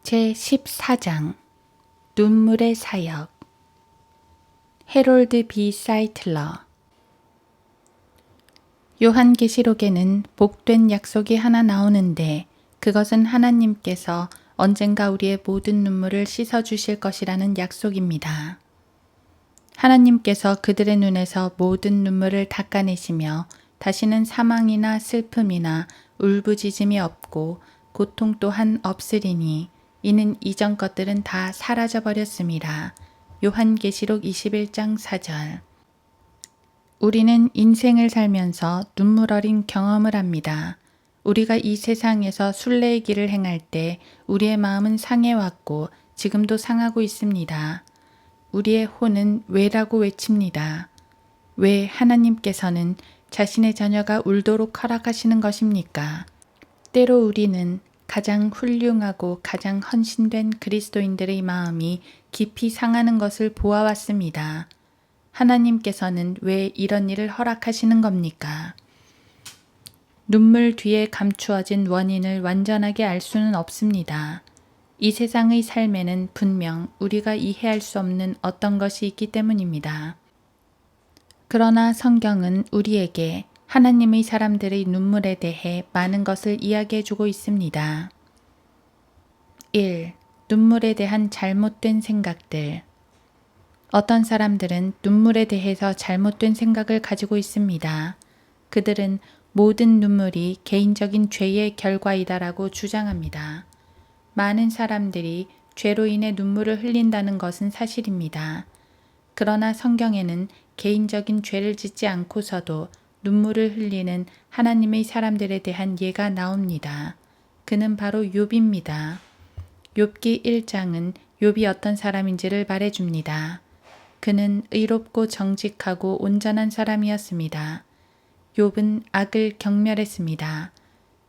제14장 눈물의 사역. 해롤드 B. 사이틀러. 요한계시록에는 복된 약속이 하나 나오는데 그것은 하나님께서 언젠가 우리의 모든 눈물을 씻어주실 것이라는 약속입니다. 하나님께서 그들의 눈에서 모든 눈물을 닦아내시며 다시는 사망이나 슬픔이나 울부짖음이 없고 고통 또한 없으리니 이는 이전 것들은 다 사라져 버렸습니다. 요한계시록 21장 4절. 우리는 인생을 살면서 눈물 어린 경험을 합니다. 우리가 이 세상에서 순례의 길을 행할 때 우리의 마음은 상해왔고 지금도 상하고 있습니다. 우리의 혼은 왜라고 외칩니다. 왜 하나님께서는 자신의 자녀가 울도록 허락하시는 것입니까? 때로 우리는 가장 훌륭하고 가장 헌신된 그리스도인들의 마음이 깊이 상하는 것을 보아왔습니다. 하나님께서는 왜 이런 일을 허락하시는 겁니까? 눈물 뒤에 감추어진 원인을 완전하게 알 수는 없습니다. 이 세상의 삶에는 분명 우리가 이해할 수 없는 어떤 것이 있기 때문입니다. 그러나 성경은 우리에게 하나님의 사람들의 눈물에 대해 많은 것을 이야기해주고 있습니다. 1. 눈물에 대한 잘못된 생각들. 어떤 사람들은 눈물에 대해서 잘못된 생각을 가지고 있습니다. 그들은 모든 눈물이 개인적인 죄의 결과이다라고 주장합니다. 많은 사람들이 죄로 인해 눈물을 흘린다는 것은 사실입니다. 그러나 성경에는 개인적인 죄를 짓지 않고서도 눈물을 흘리는 하나님의 사람들에 대한 예가 나옵니다. 그는 바로 욥입니다. 욥기 1장은 욥이 어떤 사람인지를 말해줍니다. 그는 의롭고 정직하고 온전한 사람이었습니다. 욥은 악을 경멸했습니다.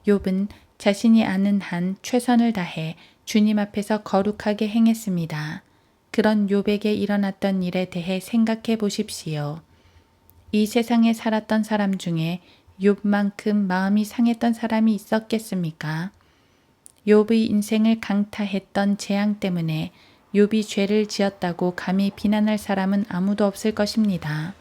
욥은 자신이 아는 한 최선을 다해 주님 앞에서 거룩하게 행했습니다. 그런 욥에게 일어났던 일에 대해 생각해 보십시오. 이 세상에 살았던 사람 중에 욥만큼 마음이 상했던 사람이 있었겠습니까? 욥의 인생을 강타했던 재앙 때문에 욥이 죄를 지었다고 감히 비난할 사람은 아무도 없을 것입니다.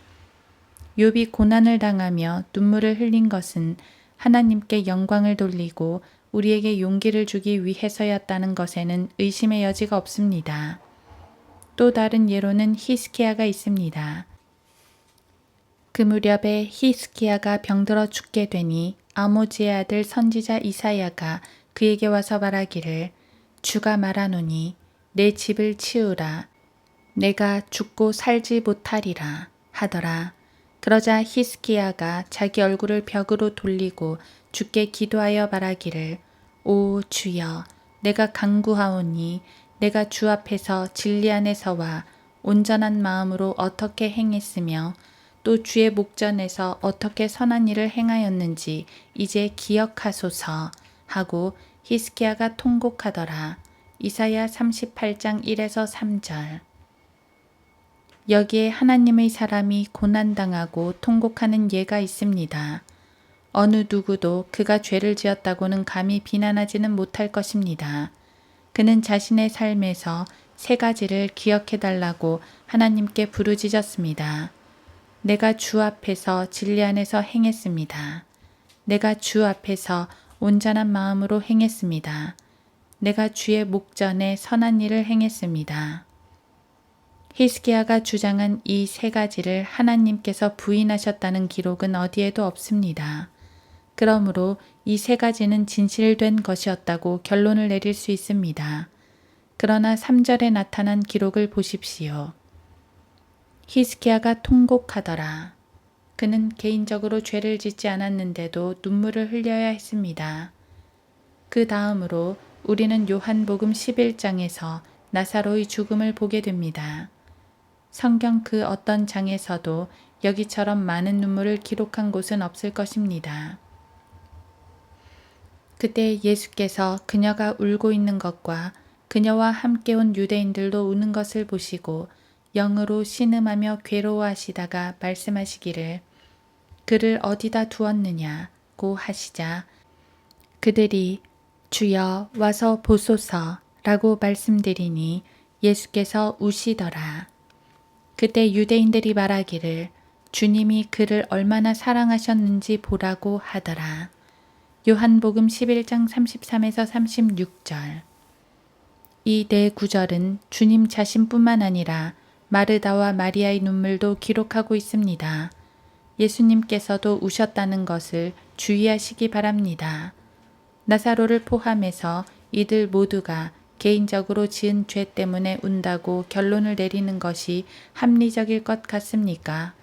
욥이 고난을 당하며 눈물을 흘린 것은 하나님께 영광을 돌리고 우리에게 용기를 주기 위해서였다는 것에는 의심의 여지가 없습니다. 또 다른 예로는 히스기야가 있습니다. 그 무렵에 히스기야가 병들어 죽게 되니 아모즈의 아들 선지자 이사야가 그에게 와서 말하기를 주가 말하노니 내 집을 치우라 내가 죽고 살지 못하리라 하더라. 그러자 히스기야가 자기 얼굴을 벽으로 돌리고 주께 기도하여 말하기를 오 주여 내가 간구하오니 내가 주 앞에서 진리 안에서와 온전한 마음으로 어떻게 행했으며 또 주의 목전에서 어떻게 선한 일을 행하였는지 이제 기억하소서 하고 히스기야가 통곡하더라. 이사야 38장 1에서 3절. 여기에 하나님의 사람이 고난당하고 통곡하는 예가 있습니다. 어느 누구도 그가 죄를 지었다고는 감히 비난하지는 못할 것입니다. 그는 자신의 삶에서 세 가지를 기억해달라고 하나님께 부르짖었습니다. 내가 주 앞에서 진리 안에서 행했습니다. 내가 주 앞에서 온전한 마음으로 행했습니다. 내가 주의 목전에 선한 일을 행했습니다. 히스기야가 주장한 이 세 가지를 하나님께서 부인하셨다는 기록은 어디에도 없습니다. 그러므로 이 세 가지는 진실된 것이었다고 결론을 내릴 수 있습니다. 그러나 3절에 나타난 기록을 보십시오. 히스기야가 통곡하더라. 그는 개인적으로 죄를 짓지 않았는데도 눈물을 흘려야 했습니다. 그 다음으로 우리는 요한복음 11장에서 나사로의 죽음을 보게 됩니다. 성경 그 어떤 장에서도 여기처럼 많은 눈물을 기록한 곳은 없을 것입니다. 그때 예수께서 그녀가 울고 있는 것과 그녀와 함께 온 유대인들도 우는 것을 보시고 영으로 신음하며 괴로워하시다가 말씀하시기를 그를 어디다 두었느냐고 하시자 그들이 주여 와서 보소서 라고 말씀드리니 예수께서 우시더라. 그때 유대인들이 말하기를 주님이 그를 얼마나 사랑하셨는지 보라고 하더라. 요한복음 11장 33에서 36절. 이 네 구절은 주님 자신뿐만 아니라 마르다와 마리아의 눈물도 기록하고 있습니다. 예수님께서도 우셨다는 것을 주의하시기 바랍니다. 나사로를 포함해서 이들 모두가 개인적으로 지은 죄 때문에 운다고 결론을 내리는 것이 합리적일 것 같습니까?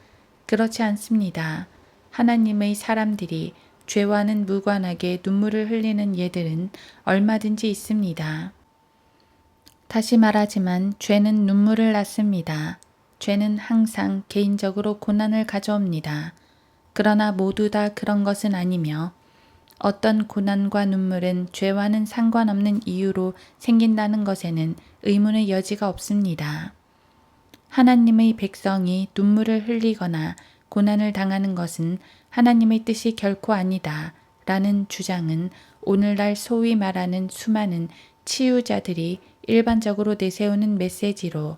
그렇지 않습니다. 하나님의 사람들이 죄와는 무관하게 눈물을 흘리는 예들은 얼마든지 있습니다. 다시 말하지만 죄는 눈물을 낳습니다. 죄는 항상 개인적으로 고난을 가져옵니다. 그러나 모두 다 그런 것은 아니며 어떤 고난과 눈물은 죄와는 상관없는 이유로 생긴다는 것에는 의문의 여지가 없습니다. 하나님의 백성이 눈물을 흘리거나 고난을 당하는 것은 하나님의 뜻이 결코 아니다 라는 주장은 오늘날 소위 말하는 수많은 치유자들이 일반적으로 내세우는 메시지로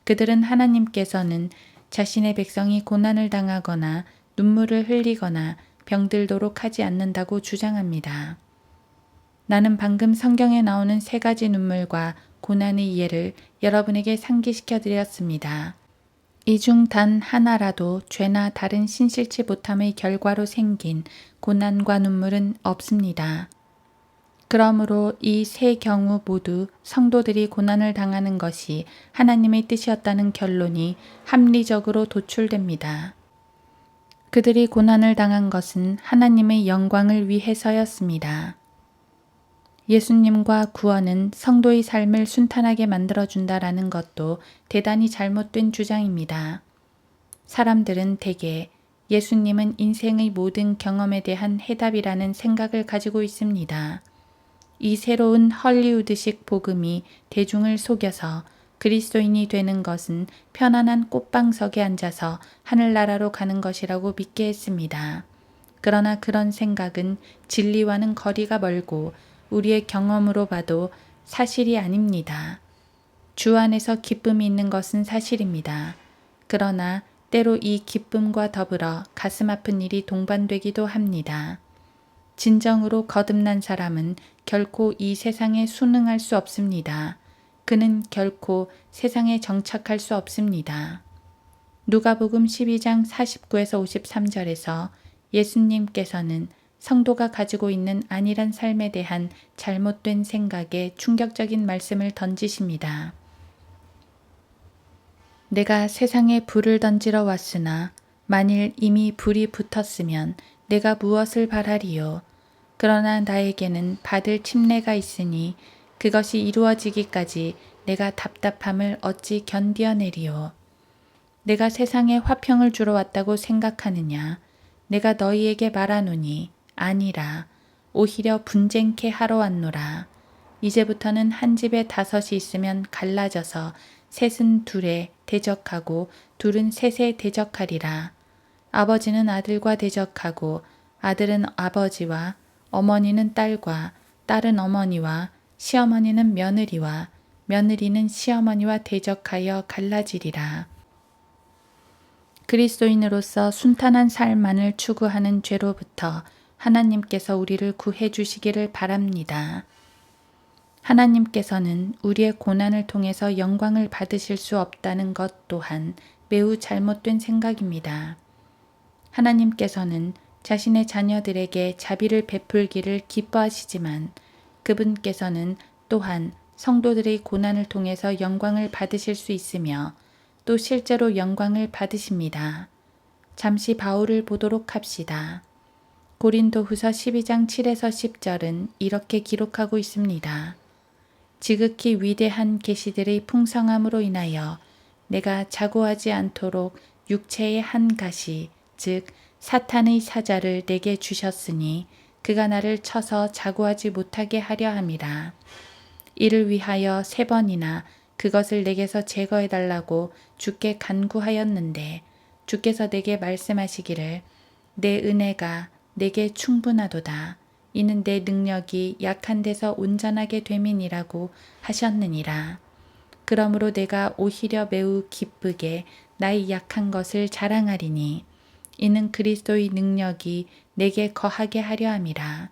그들은 하나님께서는 자신의 백성이 고난을 당하거나 눈물을 흘리거나 병들도록 하지 않는다고 주장합니다. 나는 방금 성경에 나오는 세 가지 눈물과 고난의 예를 여러분에게 상기시켜 드렸습니다. 이 중 단 하나라도 죄나 다른 신실치 못함의 결과로 생긴 고난과 눈물은 없습니다. 그러므로 이 세 경우 모두 성도들이 고난을 당하는 것이 하나님의 뜻이었다는 결론이 합리적으로 도출됩니다. 그들이 고난을 당한 것은 하나님의 영광을 위해서였습니다. 예수님과 구원은 성도의 삶을 순탄하게 만들어준다라는 것도 대단히 잘못된 주장입니다. 사람들은 대개 예수님은 인생의 모든 경험에 대한 해답이라는 생각을 가지고 있습니다. 이 새로운 헐리우드식 복음이 대중을 속여서 그리스도인이 되는 것은 편안한 꽃방석에 앉아서 하늘나라로 가는 것이라고 믿게 했습니다. 그러나 그런 생각은 진리와는 거리가 멀고 우리의 경험으로 봐도 사실이 아닙니다. 주 안에서 기쁨이 있는 것은 사실입니다. 그러나 때로 이 기쁨과 더불어 가슴 아픈 일이 동반되기도 합니다. 진정으로 거듭난 사람은 결코 이 세상에 순응할 수 없습니다. 그는 결코 세상에 정착할 수 없습니다. 누가복음 12장 49에서 53절에서 예수님께서는 성도가 가지고 있는 안일한 삶에 대한 잘못된 생각에 충격적인 말씀을 던지십니다. 내가 세상에 불을 던지러 왔으나 만일 이미 불이 붙었으면 내가 무엇을 바라리요? 그러나 나에게는 받을 침례가 있으니 그것이 이루어지기까지 내가 답답함을 어찌 견디어내리요. 내가 세상에 화평을 주러 왔다고 생각하느냐? 내가 너희에게 말하노니 아니라 오히려 분쟁케 하러 왔노라. 이제부터는 한 집에 5이 있으면 갈라져서 셋은 둘에 대적하고 둘은 셋에 대적하리라. 아버지는 아들과 대적하고 아들은 아버지와 어머니는 딸과 딸은 어머니와 시어머니는 며느리와 며느리는 시어머니와 대적하여 갈라지리라. 그리스도인으로서 순탄한 삶만을 추구하는 죄로부터 하나님께서 우리를 구해 주시기를 바랍니다. 하나님께서는 우리의 고난을 통해서 영광을 받으실 수 없다는 것 또한 매우 잘못된 생각입니다. 하나님께서는 자신의 자녀들에게 자비를 베풀기를 기뻐하시지만 그분께서는 또한 성도들의 고난을 통해서 영광을 받으실 수 있으며 또 실제로 영광을 받으십니다. 잠시 바울을 보도록 합시다. 고린도후서 12장 7에서 10절은 이렇게 기록하고 있습니다. 지극히 위대한 계시들의 풍성함으로 인하여 내가 자고하지 않도록 육체의 한 가시 즉 사탄의 사자를 내게 주셨으니 그가 나를 쳐서 자고하지 못하게 하려 함이라. 이를 위하여 3번이나 그것을 내게서 제거해달라고 주께 간구하였는데 주께서 내게 말씀하시기를 내 은혜가 내게 충분하도다. 이는 내 능력이 약한 데서 온전하게 됨이니라고 하셨느니라. 그러므로 내가 오히려 매우 기쁘게 나의 약한 것을 자랑하리니 이는 그리스도의 능력이 내게 거하게 하려 함이라.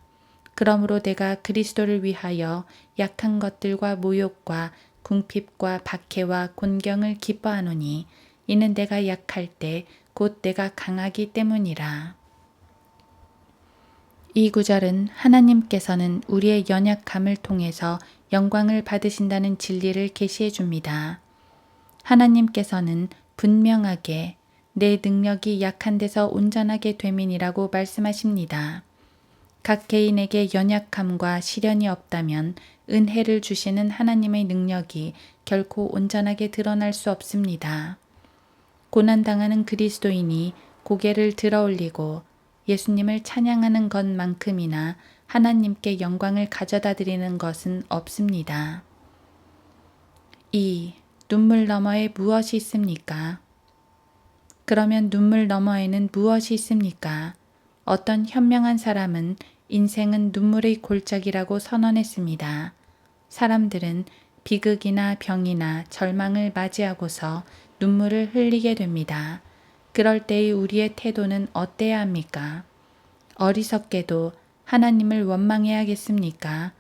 그러므로 내가 그리스도를 위하여 약한 것들과 모욕과 궁핍과 박해와 곤경을 기뻐하노니 이는 내가 약할 때 곧 내가 강하기 때문이라. 이 구절은 하나님께서는 우리의 연약함을 통해서 영광을 받으신다는 진리를 계시해 줍니다. 하나님께서는 분명하게 내 능력이 약한 데서 온전하게 됨이니라고 말씀하십니다. 각 개인에게 연약함과 시련이 없다면 은혜를 주시는 하나님의 능력이 결코 온전하게 드러날 수 없습니다. 고난당하는 그리스도인이 고개를 들어 올리고 예수님을 찬양하는 것만큼이나 하나님께 영광을 가져다 드리는 것은 없습니다. 2. 눈물 너머에 무엇이 있습니까? 그러면 눈물 너머에는 무엇이 있습니까? 어떤 현명한 사람은 인생은 눈물의 골짜기라고 선언했습니다. 사람들은 비극이나 병이나 절망을 맞이하고서 눈물을 흘리게 됩니다. 그럴 때의 우리의 태도는 어때야 합니까? 어리석게도 하나님을 원망해야겠습니까?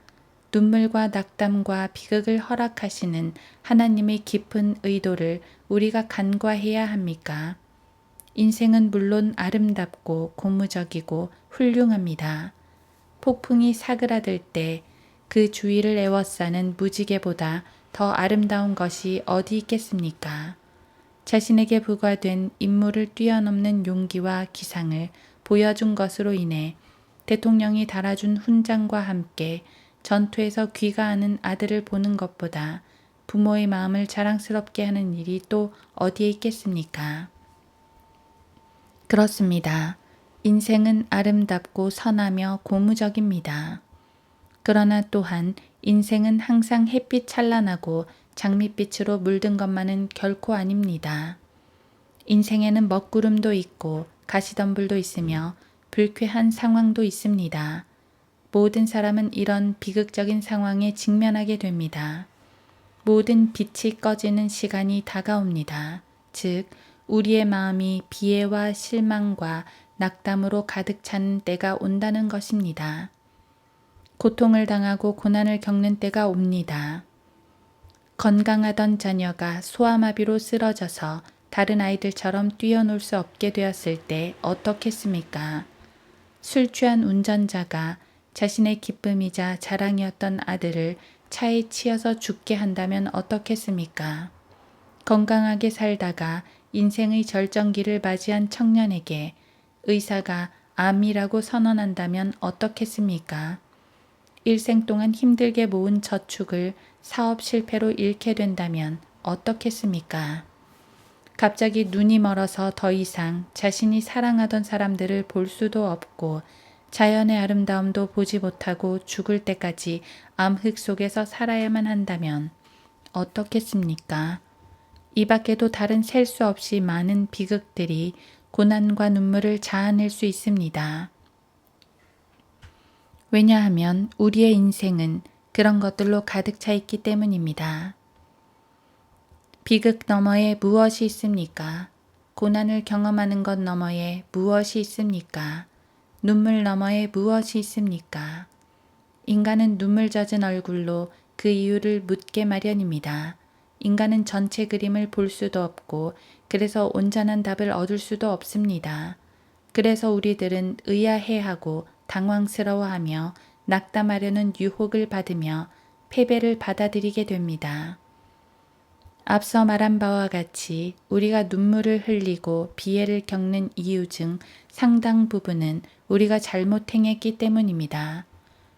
눈물과 낙담과 비극을 허락하시는 하나님의 깊은 의도를 우리가 간과해야 합니까? 인생은 물론 아름답고 고무적이고 훌륭합니다. 폭풍이 사그라들 때 그 주위를 에워싸는 무지개보다 더 아름다운 것이 어디 있겠습니까? 자신에게 부과된 임무를 뛰어넘는 용기와 기상을 보여준 것으로 인해 대통령이 달아준 훈장과 함께 전투에서 귀가하는 아들을 보는 것보다 부모의 마음을 자랑스럽게 하는 일이 또 어디에 있겠습니까? 그렇습니다. 인생은 아름답고 선하며 고무적입니다. 그러나 또한 인생은 항상 햇빛 찬란하고 장밋빛으로 물든 것만은 결코 아닙니다. 인생에는 먹구름도 있고 가시덤불도 있으며 불쾌한 상황도 있습니다. 모든 사람은 이런 비극적인 상황에 직면하게 됩니다. 모든 빛이 꺼지는 시간이 다가옵니다. 즉, 우리의 마음이 비애와 실망과 낙담으로 가득 찬 때가 온다는 것입니다. 고통을 당하고 고난을 겪는 때가 옵니다. 건강하던 자녀가 소아마비로 쓰러져서 다른 아이들처럼 뛰어놀 수 없게 되었을 때 어떻겠습니까? 술 취한 운전자가 자신의 기쁨이자 자랑이었던 아들을 차에 치여서 죽게 한다면 어떻겠습니까? 건강하게 살다가 인생의 절정기를 맞이한 청년에게 의사가 암이라고 선언한다면 어떻겠습니까? 일생 동안 힘들게 모은 저축을 사업 실패로 잃게 된다면 어떻겠습니까? 갑자기 눈이 멀어서 더 이상 자신이 사랑하던 사람들을 볼 수도 없고 자연의 아름다움도 보지 못하고 죽을 때까지 암흑 속에서 살아야만 한다면 어떻겠습니까? 이 밖에도 다른 셀 수 없이 많은 비극들이 고난과 눈물을 자아낼 수 있습니다. 왜냐하면 우리의 인생은 그런 것들로 가득 차 있기 때문입니다. 비극 너머에 무엇이 있습니까? 고난을 경험하는 것 너머에 무엇이 있습니까? 눈물 너머에 무엇이 있습니까? 인간은 눈물 젖은 얼굴로 그 이유를 묻게 마련입니다. 인간은 전체 그림을 볼 수도 없고 그래서 온전한 답을 얻을 수도 없습니다. 그래서 우리들은 의아해하고 당황스러워하며 낙담하려는 유혹을 받으며 패배를 받아들이게 됩니다. 앞서 말한 바와 같이 우리가 눈물을 흘리고 비애를 겪는 이유 중 상당 부분은 우리가 잘못 행했기 때문입니다.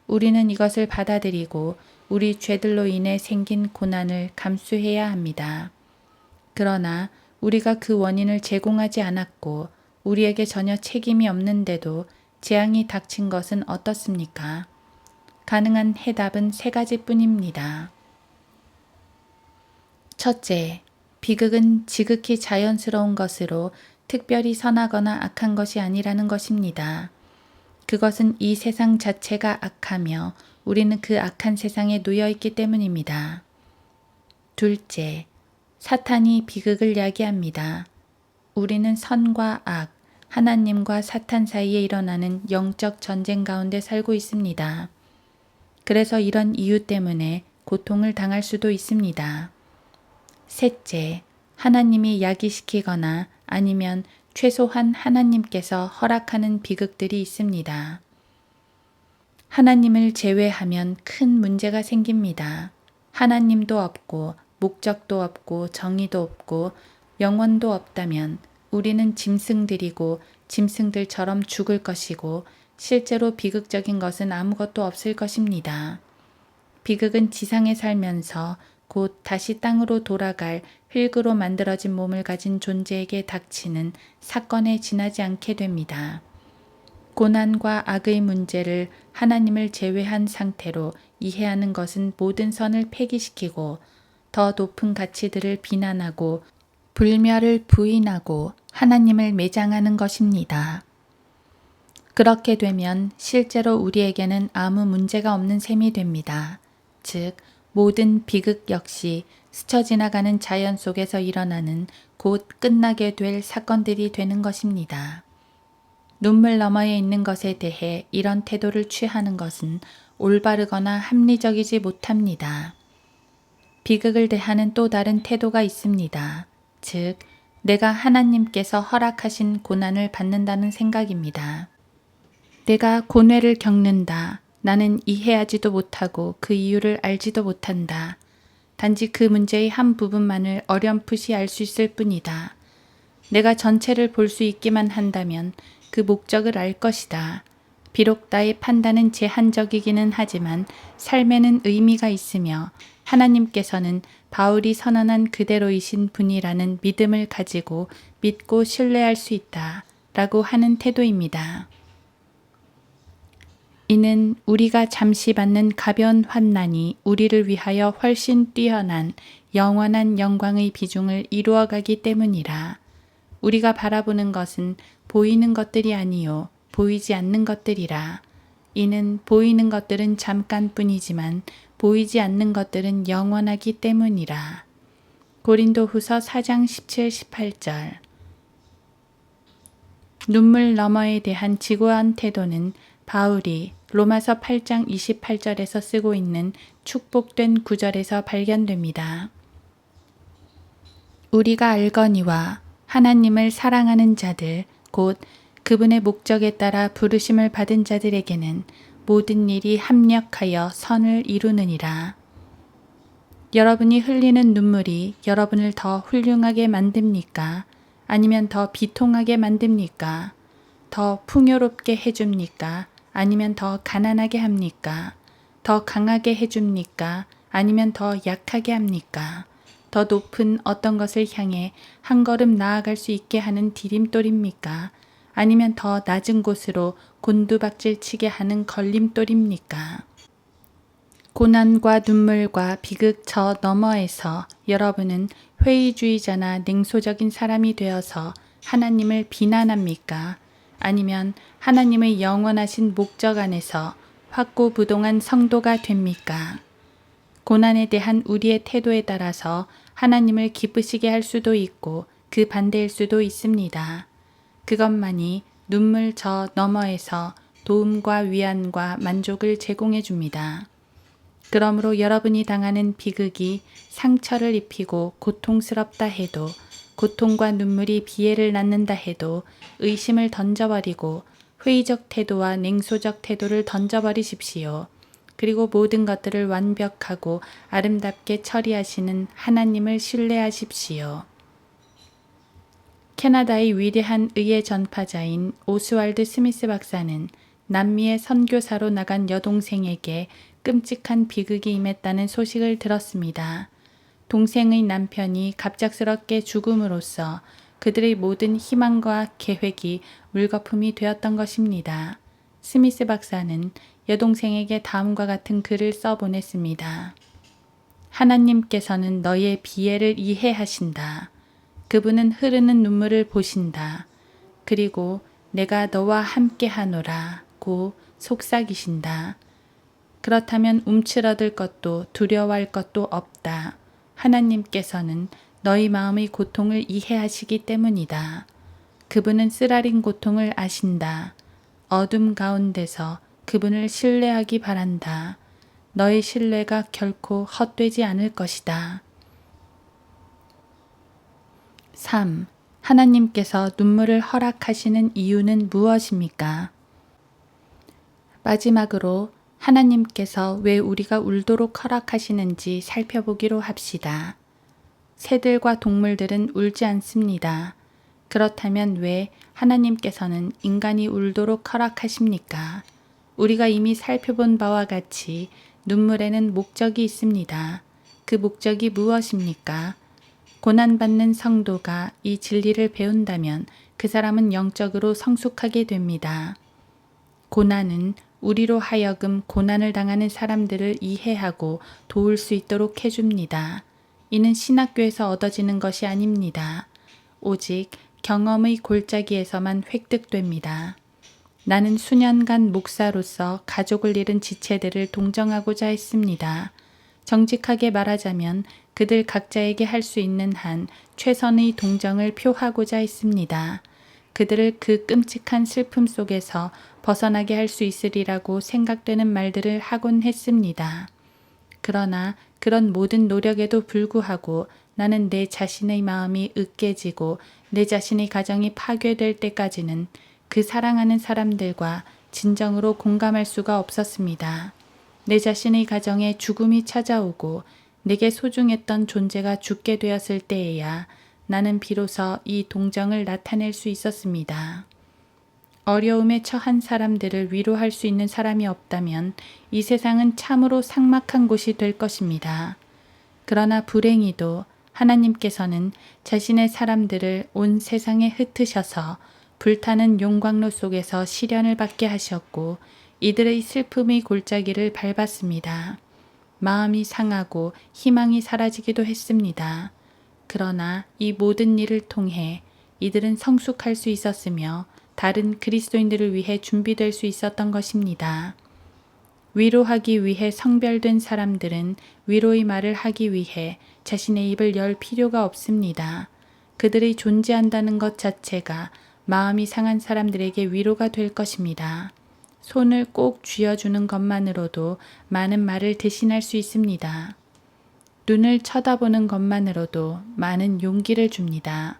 우리는 이것을 받아들이고 우리 죄들로 인해 생긴 고난을 감수해야 합니다. 그러나 우리가 그 원인을 제공하지 않았고 우리에게 전혀 책임이 없는데도 재앙이 닥친 것은 어떻습니까? 가능한 해답은 세 가지뿐입니다. 첫째, 비극은 지극히 자연스러운 것으로 특별히 선하거나 악한 것이 아니라는 것입니다. 그것은 이 세상 자체가 악하며 우리는 그 악한 세상에 놓여 있기 때문입니다. 둘째, 사탄이 비극을 야기합니다. 우리는 선과 악, 하나님과 사탄 사이에 일어나는 영적 전쟁 가운데 살고 있습니다. 그래서 이런 이유 때문에 고통을 당할 수도 있습니다. 셋째, 하나님이 야기시키거나 아니면 최소한 하나님께서 허락하는 비극들이 있습니다. 하나님을 제외하면 큰 문제가 생깁니다. 하나님도 없고 목적도 없고 정의도 없고 영원도 없다면 우리는 짐승들이고 짐승들처럼 죽을 것이고 실제로 비극적인 것은 아무것도 없을 것입니다. 비극은 지상에 살면서 곧 다시 땅으로 돌아갈 흙으로 만들어진 몸을 가진 존재에게 닥치는 사건에 지나지 않게 됩니다. 고난과 악의 문제를 하나님을 제외한 상태로 이해하는 것은 모든 선을 폐기시키고 더 높은 가치들을 비난하고 불멸을 부인하고 하나님을 매장하는 것입니다. 그렇게 되면 실제로 우리에게는 아무 문제가 없는 셈이 됩니다. 즉, 모든 비극 역시 스쳐 지나가는 자연 속에서 일어나는 곧 끝나게 될 사건들이 되는 것입니다. 눈물 너머에 있는 것에 대해 이런 태도를 취하는 것은 올바르거나 합리적이지 못합니다. 비극을 대하는 또 다른 태도가 있습니다. 즉, 내가 하나님께서 허락하신 고난을 받는다는 생각입니다. 내가 고뇌를 겪는다. 나는 이해하지도 못하고 그 이유를 알지도 못한다. 단지 그 문제의 한 부분만을 어렴풋이 알 수 있을 뿐이다. 내가 전체를 볼 수 있기만 한다면 그 목적을 알 것이다. 비록 나의 판단은 제한적이기는 하지만 삶에는 의미가 있으며 하나님께서는 바울이 선언한 그대로이신 분이라는 믿음을 가지고 믿고 신뢰할 수 있다. 라고 하는 태도입니다. 이는 우리가 잠시 받는 가벼운 환난이 우리를 위하여 훨씬 뛰어난 영원한 영광의 비중을 이루어가기 때문이라. 우리가 바라보는 것은 보이는 것들이 아니요 보이지 않는 것들이라. 이는 보이는 것들은 잠깐뿐이지만 보이지 않는 것들은 영원하기 때문이라. 고린도후서 4장 17, 18절. 눈물 너머에 대한 지고한 태도는 바울이 로마서 8장 28절에서 쓰고 있는 축복된 구절에서 발견됩니다. 우리가 알거니와 하나님을 사랑하는 자들 곧 그분의 목적에 따라 부르심을 받은 자들에게는 모든 일이 합력하여 선을 이루느니라. 여러분이 흘리는 눈물이 여러분을 더 훌륭하게 만듭니까? 아니면 더 비통하게 만듭니까? 더 풍요롭게 해줍니까? 아니면 더 가난하게 합니까? 더 강하게 해줍니까? 아니면 더 약하게 합니까? 더 높은 어떤 것을 향해 한 걸음 나아갈 수 있게 하는 디딤돌입니까? 아니면 더 낮은 곳으로 곤두박질 치게 하는 걸림돌입니까? 고난과 눈물과 비극 저 너머에서 여러분은 회의주의자나 냉소적인 사람이 되어서 하나님을 비난합니까? 아니면 하나님의 영원하신 목적 안에서 확고부동한 성도가 됩니까? 고난에 대한 우리의 태도에 따라서 하나님을 기쁘시게 할 수도 있고 그 반대일 수도 있습니다. 그것만이 눈물 저 너머에서 도움과 위안과 만족을 제공해 줍니다. 그러므로 여러분이 당하는 비극이 상처를 입히고 고통스럽다 해도 고통과 눈물이 비애를 낳는다 해도 의심을 던져버리고 회의적 태도와 냉소적 태도를 던져버리십시오. 그리고 모든 것들을 완벽하고 아름답게 처리하시는 하나님을 신뢰하십시오. 캐나다의 위대한 의의 전파자인 오스왈드 스미스 박사는 남미의 선교사로 나간 여동생에게 끔찍한 비극이 임했다는 소식을 들었습니다. 동생의 남편이 갑작스럽게 죽음으로써 그들의 모든 희망과 계획이 물거품이 되었던 것입니다. 스미스 박사는 여동생에게 다음과 같은 글을 써보냈습니다. 하나님께서는 너의 비애를 이해하신다. 그분은 흐르는 눈물을 보신다. 그리고 내가 너와 함께 하노라. 크고 속삭이신다. 그렇다면 움츠러들 것도 두려워할 것도 없다. 하나님께서는 너희 마음의 고통을 이해하시기 때문이다. 그분은 쓰라린 고통을 아신다. 어둠 가운데서 그분을 신뢰하기 바란다. 너의 신뢰가 결코 헛되지 않을 것이다. 3. 하나님께서 눈물을 허락하시는 이유는 무엇입니까? 마지막으로 하나님께서 왜 우리가 울도록 허락하시는지 살펴보기로 합시다. 새들과 동물들은 울지 않습니다. 그렇다면 왜 하나님께서는 인간이 울도록 허락하십니까? 우리가 이미 살펴본 바와 같이 눈물에는 목적이 있습니다. 그 목적이 무엇입니까? 고난받는 성도가 이 진리를 배운다면 그 사람은 영적으로 성숙하게 됩니다. 고난은 우리로 하여금 고난을 당하는 사람들을 이해하고 도울 수 있도록 해줍니다. 이는 신학교에서 얻어지는 것이 아닙니다. 오직 경험의 골짜기에서만 획득됩니다. 나는 수년간 목사로서 가족을 잃은 지체들을 동정하고자 했습니다. 정직하게 말하자면 그들 각자에게 할 수 있는 한 최선의 동정을 표하고자 했습니다. 그들을 그 끔찍한 슬픔 속에서 벗어나게 할 수 있으리라고 생각되는 말들을 하곤 했습니다. 그러나 그런 모든 노력에도 불구하고 나는 내 자신의 마음이 으깨지고 내 자신의 가정이 파괴될 때까지는 그 사랑하는 사람들과 진정으로 공감할 수가 없었습니다. 내 자신의 가정에 죽음이 찾아오고 내게 소중했던 존재가 죽게 되었을 때에야 나는 비로소 이 동정을 나타낼 수 있었습니다. 어려움에 처한 사람들을 위로할 수 있는 사람이 없다면 이 세상은 참으로 삭막한 곳이 될 것입니다. 그러나 불행히도 하나님께서는 자신의 사람들을 온 세상에 흩으셔서 불타는 용광로 속에서 시련을 받게 하셨고 이들의 슬픔의 골짜기를 밟았습니다. 마음이 상하고 희망이 사라지기도 했습니다. 그러나 이 모든 일을 통해 이들은 성숙할 수 있었으며 다른 그리스도인들을 위해 준비될 수 있었던 것입니다. 위로하기 위해 성별된 사람들은 위로의 말을 하기 위해 자신의 입을 열 필요가 없습니다. 그들이 존재한다는 것 자체가 마음이 상한 사람들에게 위로가 될 것입니다. 손을 꼭 쥐어주는 것만으로도 많은 말을 대신할 수 있습니다. 눈을 쳐다보는 것만으로도 많은 용기를 줍니다.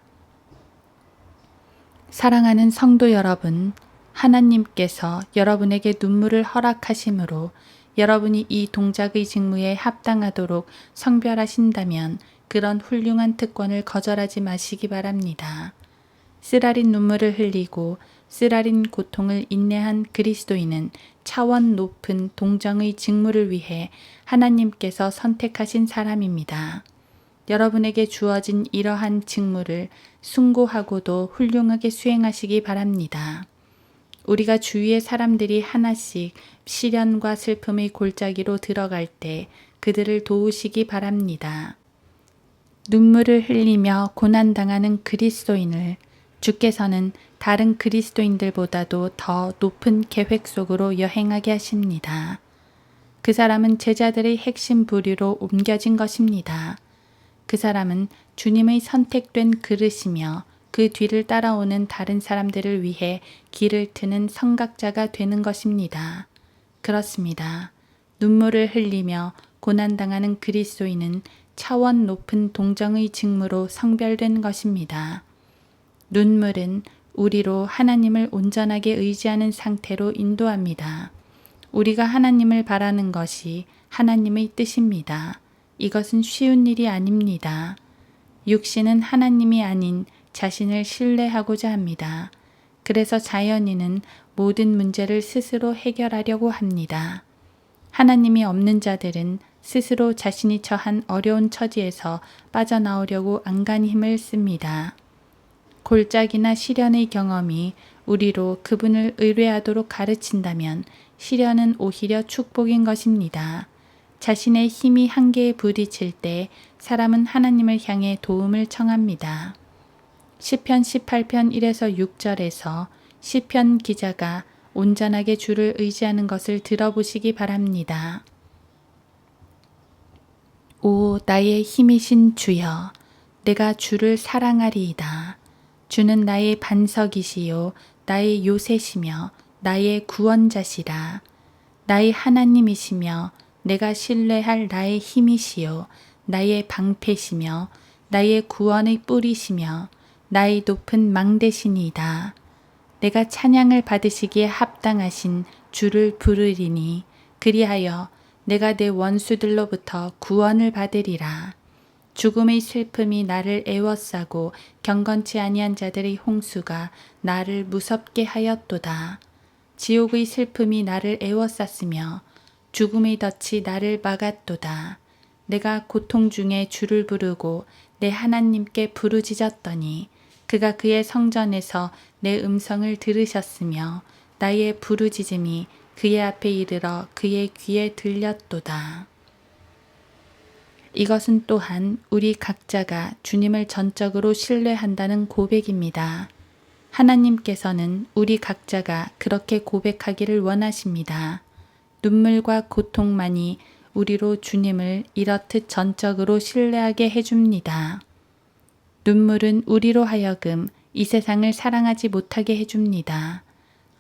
사랑하는 성도 여러분, 하나님께서 여러분에게 눈물을 허락하심으로 여러분이 이 동작의 직무에 합당하도록 성별하신다면 그런 훌륭한 특권을 거절하지 마시기 바랍니다. 쓰라린 눈물을 흘리고 쓰라린 고통을 인내한 그리스도인은 차원 높은 동정의 직무를 위해 하나님께서 선택하신 사람입니다. 여러분에게 주어진 이러한 직무를 숭고하고도 훌륭하게 수행하시기 바랍니다. 우리가 주위의 사람들이 하나씩 시련과 슬픔의 골짜기로 들어갈 때 그들을 도우시기 바랍니다. 눈물을 흘리며 고난당하는 그리스도인을 주께서는 다른 그리스도인들보다도 더 높은 계획 속으로 여행하게 하십니다. 그 사람은 제자들의 핵심 부류로 옮겨진 것입니다. 그 사람은 주님의 선택된 그릇이며 그 뒤를 따라오는 다른 사람들을 위해 길을 트는 선각자가 되는 것입니다. 그렇습니다. 눈물을 흘리며 고난당하는 그리스도인은 차원 높은 동정의 직무로 성별된 것입니다. 눈물은 우리로 하나님을 온전하게 의지하는 상태로 인도합니다. 우리가 하나님을 바라는 것이 하나님의 뜻입니다. 이것은 쉬운 일이 아닙니다. 육신은 하나님이 아닌 자신을 신뢰하고자 합니다. 그래서 자연인은 모든 문제를 스스로 해결하려고 합니다. 하나님이 없는 자들은 스스로 자신이 처한 어려운 처지에서 빠져나오려고 안간히 힘을 씁니다. 골짜기나 시련의 경험이 우리로 그분을 의뢰하도록 가르친다면 시련은 오히려 축복인 것입니다. 자신의 힘이 한계에 부딪힐 때 사람은 하나님을 향해 도움을 청합니다. 시편 18편 1에서 6절에서 시편 기자가 온전하게 주를 의지하는 것을 들어보시기 바랍니다. 오 나의 힘이신 주여, 내가 주를 사랑하리이다. 주는 나의 반석이시요 나의 요새시며 나의 구원자시라. 나의 하나님이시며 내가 신뢰할 나의 힘이시요 나의 방패시며 나의 구원의 뿌리시며 나의 높은 망대시니이다. 내가 찬양을 받으시기에 합당하신 주를 부르리니 그리하여 내가 내 원수들로부터 구원을 받으리라. 죽음의 슬픔이 나를 애워싸고 경건치 아니한 자들의 홍수가 나를 무섭게 하였도다. 지옥의 슬픔이 나를 애워쌌으며 죽음의 덫이 나를 막았도다. 내가 고통 중에 주를 부르고 내 하나님께 부르짖었더니 그가 그의 성전에서 내 음성을 들으셨으며 나의 부르짖음이 그의 앞에 이르러 그의 귀에 들렸도다. 이것은 또한 우리 각자가 주님을 전적으로 신뢰한다는 고백입니다. 하나님께서는 우리 각자가 그렇게 고백하기를 원하십니다. 눈물과 고통만이 우리로 주님을 이렇듯 전적으로 신뢰하게 해줍니다. 눈물은 우리로 하여금 이 세상을 사랑하지 못하게 해줍니다.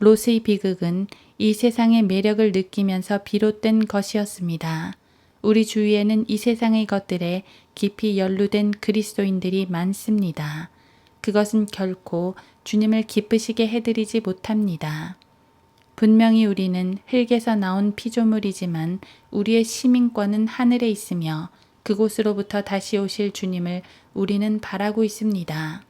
롯의 비극은 이 세상의 매력을 느끼면서 비롯된 것이었습니다. 우리 주위에는 이 세상의 것들에 깊이 연루된 그리스도인들이 많습니다. 그것은 결코 주님을 기쁘시게 해드리지 못합니다. 분명히 우리는 흙에서 나온 피조물이지만 우리의 시민권은 하늘에 있으며 그곳으로부터 다시 오실 주님을 우리는 바라고 있습니다.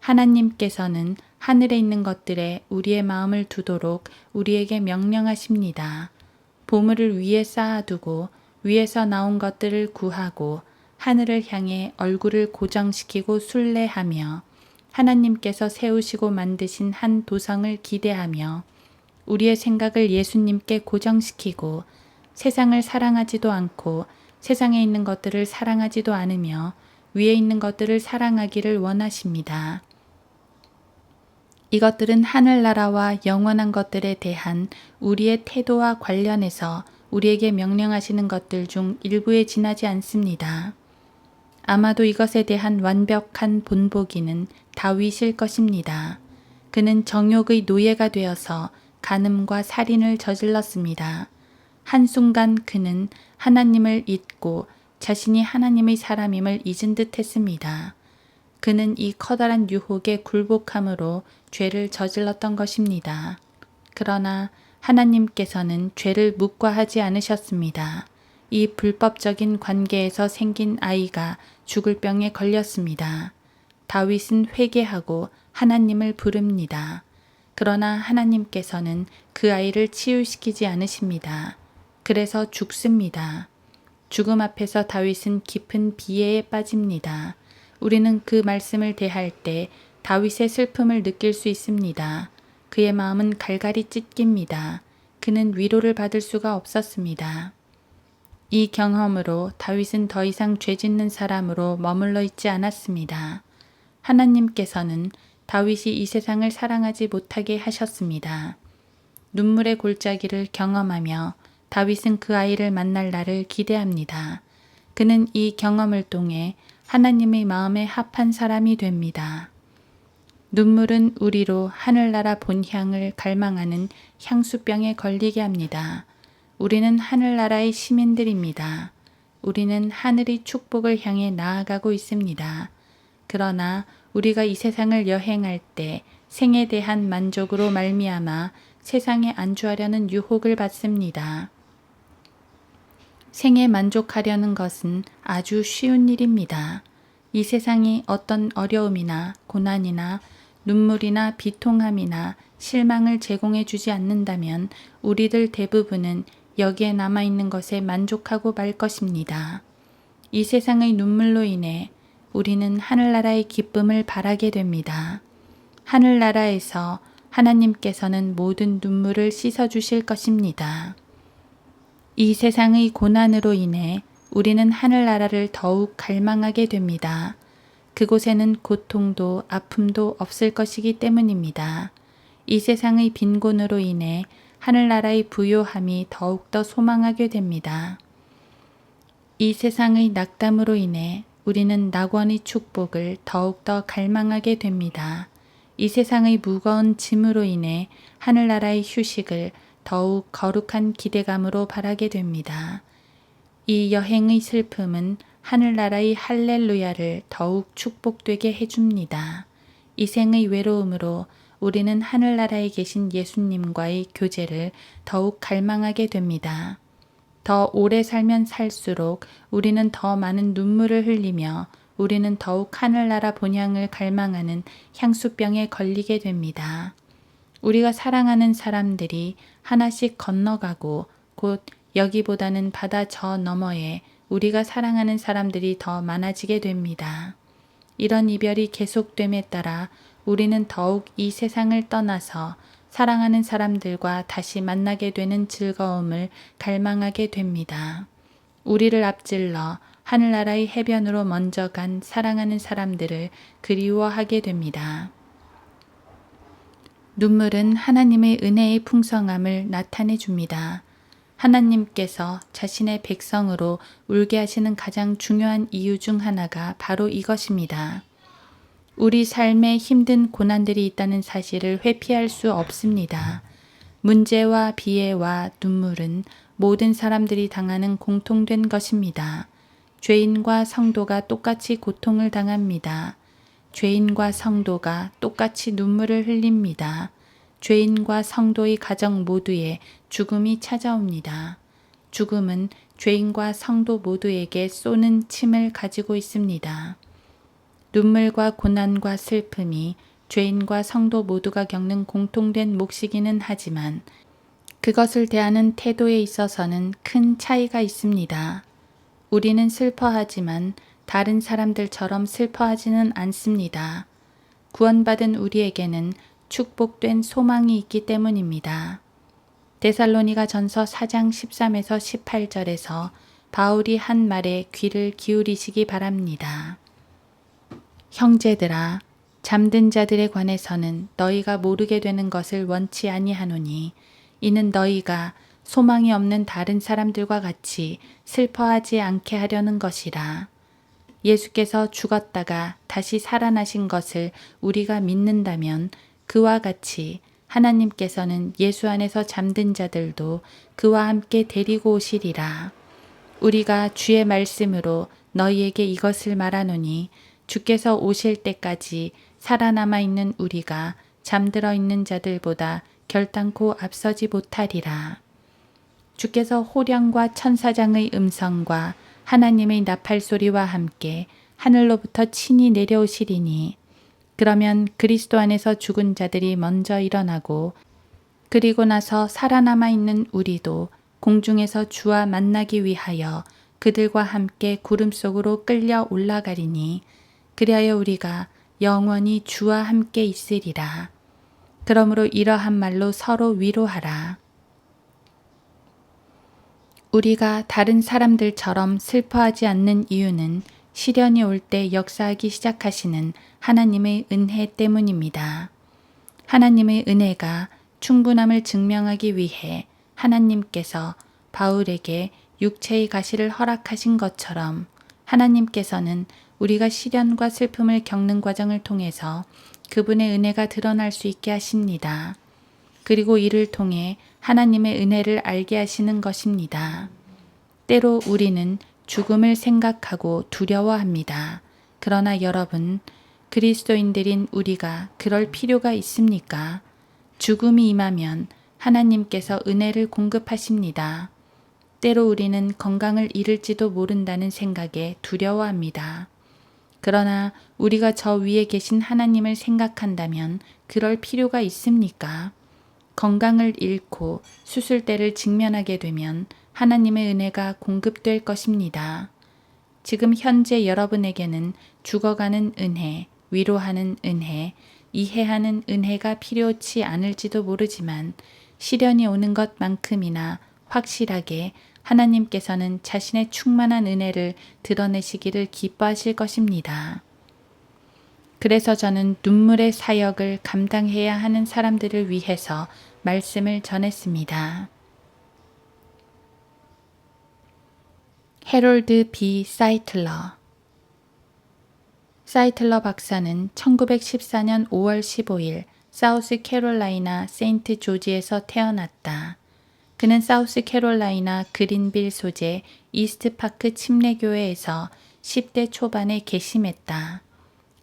하나님께서는 하늘에 있는 것들에 우리의 마음을 두도록 우리에게 명령하십니다. 보물을 위에 쌓아두고 위에서 나온 것들을 구하고 하늘을 향해 얼굴을 고정시키고 순례하며 하나님께서 세우시고 만드신 한 도성을 기대하며 우리의 생각을 예수님께 고정시키고 세상을 사랑하지도 않고 세상에 있는 것들을 사랑하지도 않으며 위에 있는 것들을 사랑하기를 원하십니다. 이것들은 하늘나라와 영원한 것들에 대한 우리의 태도와 관련해서 우리에게 명령하시는 것들 중 일부에 지나지 않습니다. 아마도 이것에 대한 완벽한 본보기는 다윗일 것입니다. 그는 정욕의 노예가 되어서 간음과 살인을 저질렀습니다. 한순간 그는 하나님을 잊고 자신이 하나님의 사람임을 잊은 듯 했습니다. 그는 이 커다란 유혹에 굴복함으로 죄를 저질렀던 것입니다. 그러나 하나님께서는 죄를 묵과하지 않으셨습니다. 이 불법적인 관계에서 생긴 아이가 죽을 병에 걸렸습니다. 다윗은 회개하고 하나님을 부릅니다. 그러나 하나님께서는 그 아이를 치유시키지 않으십니다. 그래서 죽습니다. 죽음 앞에서 다윗은 깊은 비애에 빠집니다. 우리는 그 말씀을 대할 때 다윗의 슬픔을 느낄 수 있습니다. 그의 마음은 갈갈이 찢깁니다. 그는 위로를 받을 수가 없었습니다. 이 경험으로 다윗은 더 이상 죄짓는 사람으로 머물러 있지 않았습니다. 하나님께서는 다윗이 이 세상을 사랑하지 못하게 하셨습니다. 눈물의 골짜기를 경험하며 다윗은 그 아이를 만날 날을 기대합니다. 그는 이 경험을 통해 하나님의 마음에 합한 사람이 됩니다. 눈물은 우리로 하늘나라 본향을 갈망하는 향수병에 걸리게 합니다. 우리는 하늘나라의 시민들입니다. 우리는 하늘의 축복을 향해 나아가고 있습니다. 그러나 우리가 이 세상을 여행할 때 생에 대한 만족으로 말미암아 세상에 안주하려는 유혹을 받습니다. 생에 만족하려는 것은 아주 쉬운 일입니다. 이 세상이 어떤 어려움이나 고난이나 눈물이나 비통함이나 실망을 제공해 주지 않는다면 우리들 대부분은 여기에 남아있는 것에 만족하고 말 것입니다. 이 세상의 눈물로 인해 우리는 하늘나라의 기쁨을 바라게 됩니다. 하늘나라에서 하나님께서는 모든 눈물을 씻어주실 것입니다. 이 세상의 고난으로 인해 우리는 하늘나라를 더욱 갈망하게 됩니다. 그곳에는 고통도 아픔도 없을 것이기 때문입니다. 이 세상의 빈곤으로 인해 하늘나라의 부요함이 더욱더 소망하게 됩니다. 이 세상의 낙담으로 인해 우리는 낙원의 축복을 더욱더 갈망하게 됩니다. 이 세상의 무거운 짐으로 인해 하늘나라의 휴식을 더욱 거룩한 기대감으로 바라게 됩니다. 이 여행의 슬픔은 하늘나라의 할렐루야를 더욱 축복되게 해줍니다. 이 생의 외로움으로 우리는 하늘나라에 계신 예수님과의 교제를 더욱 갈망하게 됩니다. 더 오래 살면 살수록 우리는 더 많은 눈물을 흘리며 우리는 더욱 하늘나라 본향을 갈망하는 향수병에 걸리게 됩니다. 우리가 사랑하는 사람들이 하나씩 건너가고 곧 여기보다는 바다 저 너머에 우리가 사랑하는 사람들이 더 많아지게 됩니다. 이런 이별이 계속됨에 따라 우리는 더욱 이 세상을 떠나서 사랑하는 사람들과 다시 만나게 되는 즐거움을 갈망하게 됩니다. 우리를 앞질러 하늘나라의 해변으로 먼저 간 사랑하는 사람들을 그리워하게 됩니다. 눈물은 하나님의 은혜의 풍성함을 나타내 줍니다. 하나님께서 자신의 백성으로 울게 하시는 가장 중요한 이유 중 하나가 바로 이것입니다. 우리 삶에 힘든 고난들이 있다는 사실을 회피할 수 없습니다. 문제와 비애와 눈물은 모든 사람들이 당하는 공통된 것입니다. 죄인과 성도가 똑같이 고통을 당합니다. 죄인과 성도가 똑같이 눈물을 흘립니다. 죄인과 성도의 가정 모두에 죽음이 찾아옵니다. 죽음은 죄인과 성도 모두에게 쏘는 침을 가지고 있습니다. 눈물과 고난과 슬픔이 죄인과 성도 모두가 겪는 공통된 몫이기는 하지만 그것을 대하는 태도에 있어서는 큰 차이가 있습니다. 우리는 슬퍼하지만 다른 사람들처럼 슬퍼하지는 않습니다. 구원받은 우리에게는 축복된 소망이 있기 때문입니다. 데살로니가 전서 4장 13에서 18절에서 바울이 한 말에 귀를 기울이시기 바랍니다. 형제들아, 잠든 자들에 관해서는 너희가 모르게 되는 것을 원치 아니하노니 이는 너희가 소망이 없는 다른 사람들과 같이 슬퍼하지 않게 하려는 것이라. 예수께서 죽었다가 다시 살아나신 것을 우리가 믿는다면 그와 같이 하나님께서는 예수 안에서 잠든 자들도 그와 함께 데리고 오시리라. 우리가 주의 말씀으로 너희에게 이것을 말하노니 주께서 오실 때까지 살아남아 있는 우리가 잠들어 있는 자들보다 결단코 앞서지 못하리라. 주께서 호령과 천사장의 음성과 하나님의 나팔 소리와 함께 하늘로부터 친히 내려오시리니 그러면 그리스도 안에서 죽은 자들이 먼저 일어나고 그리고 나서 살아남아 있는 우리도 공중에서 주와 만나기 위하여 그들과 함께 구름 속으로 끌려 올라가리니 그리하여 우리가 영원히 주와 함께 있으리라. 그러므로 이러한 말로 서로 위로하라. 우리가 다른 사람들처럼 슬퍼하지 않는 이유는 시련이 올 때 역사하기 시작하시는 하나님의 은혜 때문입니다. 하나님의 은혜가 충분함을 증명하기 위해 하나님께서 바울에게 육체의 가시를 허락하신 것처럼 하나님께서는 우리가 시련과 슬픔을 겪는 과정을 통해서 그분의 은혜가 드러날 수 있게 하십니다. 그리고 이를 통해 하나님의 은혜를 알게 하시는 것입니다. 때로 우리는 죽음을 생각하고 두려워합니다. 그러나 여러분, 그리스도인들인 우리가 그럴 필요가 있습니까? 죽음이 임하면 하나님께서 은혜를 공급하십니다. 때로 우리는 건강을 잃을지도 모른다는 생각에 두려워합니다. 그러나 우리가 저 위에 계신 하나님을 생각한다면 그럴 필요가 있습니까? 건강을 잃고 수술대를 직면하게 되면 하나님의 은혜가 공급될 것입니다. 지금 현재 여러분에게는 죽어가는 은혜, 위로하는 은혜, 이해하는 은혜가 필요치 않을지도 모르지만 시련이 오는 것만큼이나 확실하게 하나님께서는 자신의 충만한 은혜를 드러내시기를 기뻐하실 것입니다. 그래서 저는 눈물의 사역을 감당해야 하는 사람들을 위해서 말씀을 전했습니다. 해롤드 B. 사이틀러. 사이틀러 박사는 1914년 5월 15일 사우스캐롤라이나 세인트 조지에서 태어났다. 그는 사우스캐롤라이나 그린빌 소재 이스트파크 침례교회에서 10대 초반에 개심했다.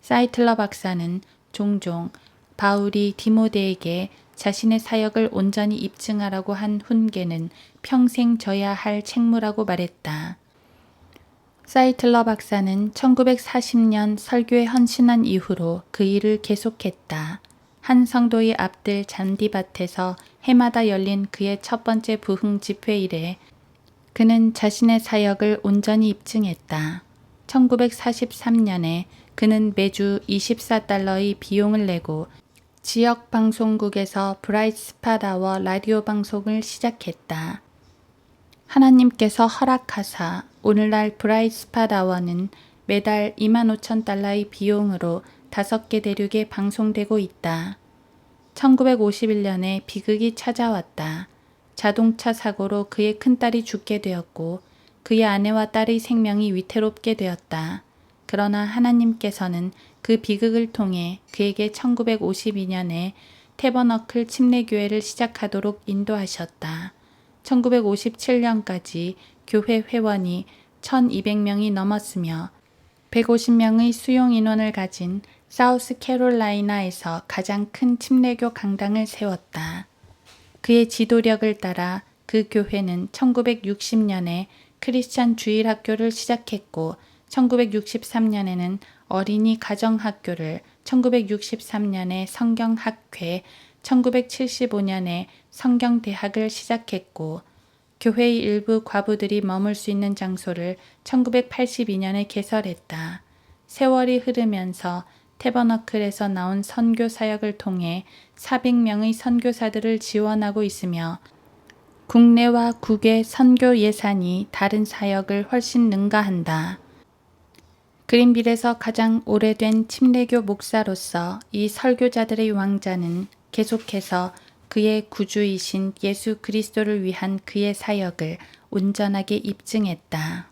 사이틀러 박사는 종종 바울이 디모데에게 자신의 사역을 온전히 입증하라고 한 훈계는 평생 져야 할 책무라고 말했다. 사이틀러 박사는 1940년 설교에 헌신한 이후로 그 일을 계속했다. 한 성도의 앞들 잔디밭에서 해마다 열린 그의 첫 번째 부흥 집회 이래 그는 자신의 사역을 온전히 입증했다. 1943년에 그는 매주 24달러의 비용을 내고 지역 방송국에서 브라이트 스팟 아워 라디오 방송을 시작했다. 하나님께서 허락하사 오늘날 브라이트 스팟 아워는 매달 25,000달러의 비용으로 5개 대륙에 방송되고 있다. 1951년에 비극이 찾아왔다. 자동차 사고로 그의 큰딸이 죽게 되었고 그의 아내와 딸의 생명이 위태롭게 되었다. 그러나 하나님께서는 그 비극을 통해 그에게 1952년에 태버너클 침례교회를 시작하도록 인도하셨다. 1957년까지 교회 회원이 1200명이 넘었으며 150명의 수용 인원을 가진 사우스캐롤라이나에서 가장 큰 침례교 강당을 세웠다. 그의 지도력을 따라 그 교회는 1960년에 크리스찬 주일학교를 시작했고 1963년에는 어린이 가정학교를, 1963년에 성경학회, 1975년에 성경대학을 시작했고 교회의 일부 과부들이 머물 수 있는 장소를 1982년에 개설했다. 세월이 흐르면서 태버너클에서 나온 선교 사역을 통해 400명의 선교사들을 지원하고 있으며 국내와 국외 선교 예산이 다른 사역을 훨씬 능가한다. 그린빌에서 가장 오래된 침례교 목사로서 이 설교자들의 왕자는 계속해서 그의 구주이신 예수 그리스도를 위한 그의 사역을 온전하게 입증했다.